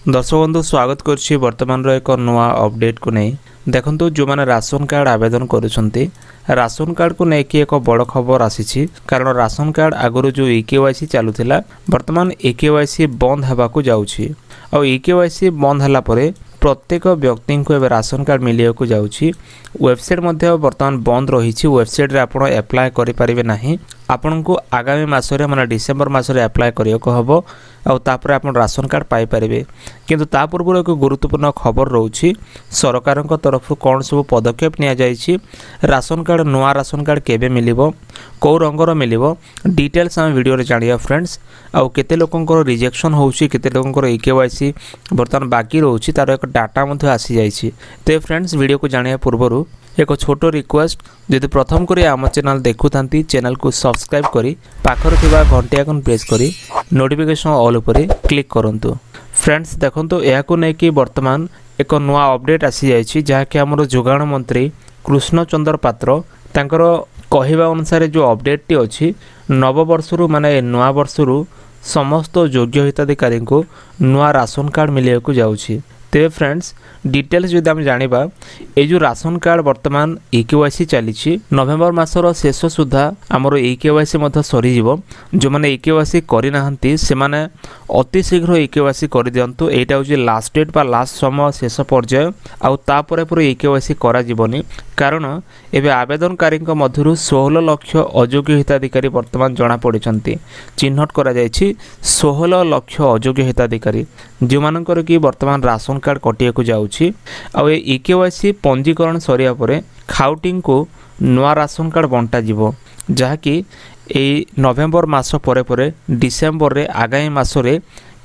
दर्शक बंधु स्वागत करुच्ची वर्तमान एक नुआ अपडेट को नहीं देखंतु जो माने राशन कार्ड आवेदन करुछंती राशन कार्ड को लेकिन एक बड़ खबर आसी कारण राशन कार्ड आगुरी जो EKYC चलुला वर्तमान EKYC बंद होगा जाऊँगी और EKYC बंद होला परे प्रत्येक व्यक्ति को एवं राशन कार्ड मिलिया को जाऊँगी वेबसाइट बर्तमान बंद रही वेबसाइट रे आपण एप्लाय करि परिबे नाही आपन को आगामी मासरे माने डिसेंबर मासरे एप्लाय करियो को हबो आ तापर आपन राशन कार्ड पाई परिबे किंतु ता पूर्व एक गुरुत्वपूर्ण खबर रहउछि सरकार तरफ कौन सब पदक्षेप निया जाइछि राशन कार्ड नुआ राशन कार्ड केबे मिलिबो को रंगर मिलिबो डिटेल्स हम वीडियो रे जानिया फ्रेंड्स आ केते लोकंकर रिजेक्शन होउछि केते लोकंकर EKYC बर्तमान बाकी रहउछि तार एक डाटा मध्ये आसी जाइछि ते फ्रेंड्स वीडियो को जानिया पूर्वरु एक छोटो रिक्वेस्ट जदि प्रथम करी आम चैनल देखु थांती चैनल को सब्सक्राइब करी पाखर थिबा घंटी आइकन प्रेस करी नोटिफिकेशन ऑल उपरे क्लिक करंतु फ्रेंड्स देखंतु या को नै कि वर्तमान एक नुआ अपडेट आसी जाइछि जहा कि हमरो जोगाण मंत्री कृष्णचंद्र पात्र तांकर कहिबा अनुसार जो अपडेट टी अछि नव वर्षरु माने नुआ वर्षरु समस्त योग्य हिताधिकारी को नुआ राशन कार्ड मिलिया को जाउछि ते फ्रेंड्स डिटेल्स जो आम जानिबा ए जो राशन कार्ड वर्तमान EKYC चली नवेम्बर मासर शेष सुधा आमर EKYC मध्य सरी जीवो जो माने EKYC करि नाहंती से माने अति शीघ्र EKYC कर दियंतु एटा होची लास्ट डेट बा लास्ट समय शेष पर्याय आउ ता परे परे EKYC करा जीवनी कारण एबे आवेदनकारी मध्यरु 16 लाख अयोग्य हिताधिकारी वर्तमान जना पड़िछंती चिन्हट करा जायछि 16 लाख अयोग्य हिताधिकारी जो मानकर कि वर्तमान राशन कार्ड कटिया को जाउछि आ EKYC पंजीकरण सरिया परे खाउटिंग को नुआ राशन कार्ड बंटा जीवो जहाँकि ए नवेम्बर मास परे परे डिसेम्बर रे आगामी मासरे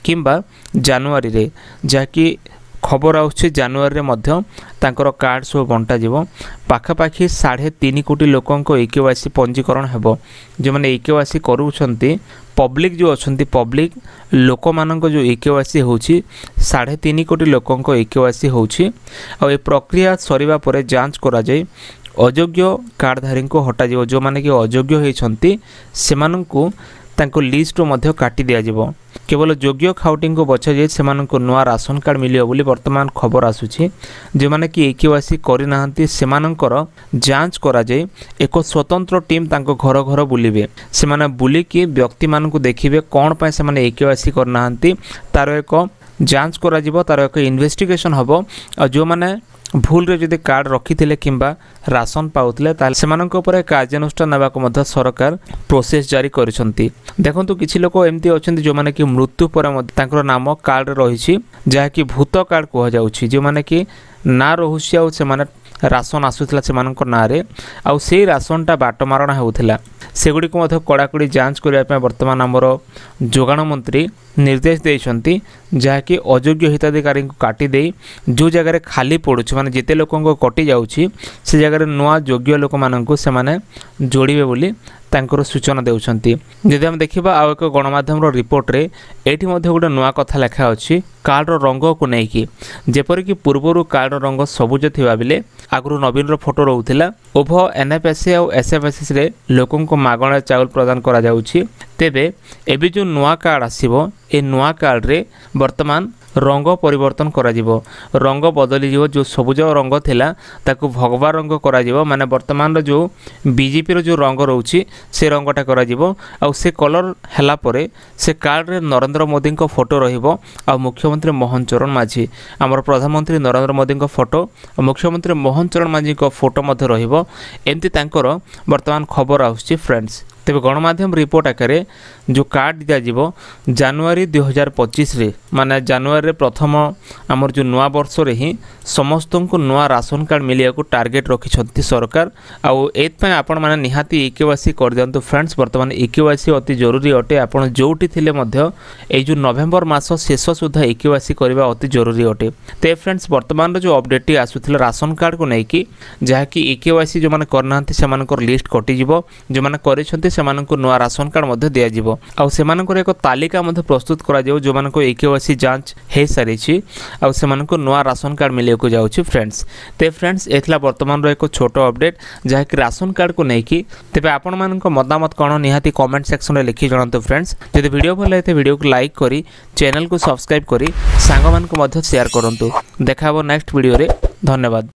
किंबा जनवरी रे जहाँकि खबर आउछि जनवरी रे मध्य तांकर कार्ड सब बंटा जीवो पाखापाखि 3.5 कोटी लोकंको EKYC पंजीकरण हेबो जो माने EKYC करूछंती पब्लिक जो अछंती पब्लिक लोक मानक जो EKYC होछि 3.5 कोटी लोकंको EKYC होछि आ ए प्रक्रिया सरीबा परे जांच करा जाय अयोग्य कार्डधारी को हटा जीवो जो माने कि अयोग्य होइछंती सेमानंकु तांको लिस्ट मध्य काटी दिया जीवो केवल योग्य खाउटिंग को बचा जाए सेमानंको नुआ राशन कार्ड मिलियो बोली वर्तमान खबर आसुछि जे माने कि EKYC करि नाहंती सेमानंकर जांच करा जाए एक स्वतंत्र टीम तांको घर घर बुलिबे सेमाने बुली कि व्यक्ति मानकु देखिबे कोन पय सेमाने EKYC कर नाहंती तार एक जांच करा जीवो तार एक इन्वेस्टिगेशन हबो आ जो माने भूल रे जदि कार्ड रखिथिले किंबा राशन पाउथिले ताल सेमानक ऊपर कार्यानुष्ठान नेबा को मध्य सरकार प्रोसेस जारी करिसंती देखंतु किछि लोक एमती अछंती जो माने कि मृत्यु पर तांकर नाम कार्ड रहिछि जहा कि भूत कार्ड कह जाउछि जो माने कि ना रहुछि आ सेमाने राशन आसुथिला सेमानक नारे आ सेई राशनटा बाट मारणा होउथिला सेगुडी को मध्य कड़ाकड़ी जांच करिया वर्तमान आमर जोगाण मंत्री निर्देश देइछंती जहा कि अयोग्य हिताधिकारी को काटी दे जो जगह खाली पड़ुछि माने जेते लोकंको कटि जाउछि से जगह नुआ योग्य लोक माननकु से माने जोड़िबे बोली तांकर सूचना देउछंती जदि हम देखिबा आ एक गणमाध्यम रो रिपोर्ट रे एठी मध्ये गोटे नुआ कथा लेखा अछि कार्ड रो रंग को नै कि जेपर कि पूर्वरु कार्ड रो रंग सबुज थिबा बिले आगरु नवीन रो फोटो रहउथिला ओभो NFSA और SFSS रे लोकंको मागणा चाउल प्रदान करा जाउछि तेबे एबे जो नुआ कार्ड आसीबो ए नुआ कार्ड रे वर्तमान रंग परिवर्तन करा जीवो रंग बदली जीवो जो सबुज रंग थिला ताकू भगवा रंग करा जीवो माने वर्तमान रो जो बीजेपी रो जो रंग रहउछि से रंगटा करा जीवो आ से कलर हला परे से कार्ड रे नरेंद्र मोदी को फोटो रहिबो आ मुख्यमंत्री मोहन चरण माझी हमर प्रधानमंत्री नरेंद्र मोदी को फोटो और मुख्यमंत्री मोहन चरण माझी को फोटो मध्ये रहिबो एमती तांकर वर्तमान खबर आउछि फ्रेंड्स तेज गणमाध्यम रिपोर्ट आकार जो कार्ड दिया जीवो जनवरी 2025 रे माने जनवरी रे प्रथम आमर जो नुआ वर्ष रे ही समस्त को नुआ राशन कार्ड मिलिया को टार्गेट रखिछंती सरकार आउ एत पय आपण माने निहाती EKYC कर दियंतु फ्रेंड्स वर्तमान EKYC अति जरूरी अटे आपण जोटी थिले मध्य ए जो नवेम्बर मास शेष सुधा EKYC करबा अति जरूरी अटे ते फ्रेंड्स वर्तमान जो अपडेट आसुथिला राशन कार्ड को नै कि जहा कि EKYC जो माने करनांती से मानकर लिस्ट कटि जीवो जो माने करिसंती ସେମାନଙ୍କୁ ନୂଆ ରାସନ କାର୍ଡ଼ ମଧ୍ୟ ଦିଆଯିବ ଆଉ ସେମାନଙ୍କର ଏକ ତାଲିକା ମଧ୍ୟ ପ୍ରସ୍ତୁତ କରାଯିବ ଯେଉଁମାନଙ୍କ ଇକେୱାଇସି ଯାଞ୍ଚ ହୋଇସାରିଛି ଆଉ ସେମାନଙ୍କୁ ନୂଆ ରାସନ କାର୍ଡ଼ ମିଳିବାକୁ ଯାଉଛି ଫ୍ରେଣ୍ଡସ୍। ତେବେ ଫ୍ରେଣ୍ଡସ୍ ଏଥିଲା ବର୍ତ୍ତମାନର ଏକ ଛୋଟ ଅପଡେଟ୍ ଯାହାକି ରାସନ କାର୍ଡ଼କୁ ନେଇକି। ତେବେ ଆପଣମାନଙ୍କ ମତାମତ କ'ଣ ନିହାତି କମେଣ୍ଟ ସେକ୍ସନରେ ଲେଖି ଜଣାନ୍ତୁ ଫ୍ରେଣ୍ଡସ୍। ଯଦି ଭିଡ଼ିଓ ଭଲ ଲାଗିଥାଏ ଭିଡ଼ିଓକୁ ଲାଇକ୍ କରି ଚ୍ୟାନେଲକୁ ସବସ୍କ୍ରାଇବ୍ କରି ସାଙ୍ଗମାନଙ୍କୁ ମଧ୍ୟ ସେୟାର କରନ୍ତୁ। ଦେଖା ହେବ ନେକ୍ସଟ ଭିଡ଼ିଓରେ। ଧନ୍ୟବାଦ।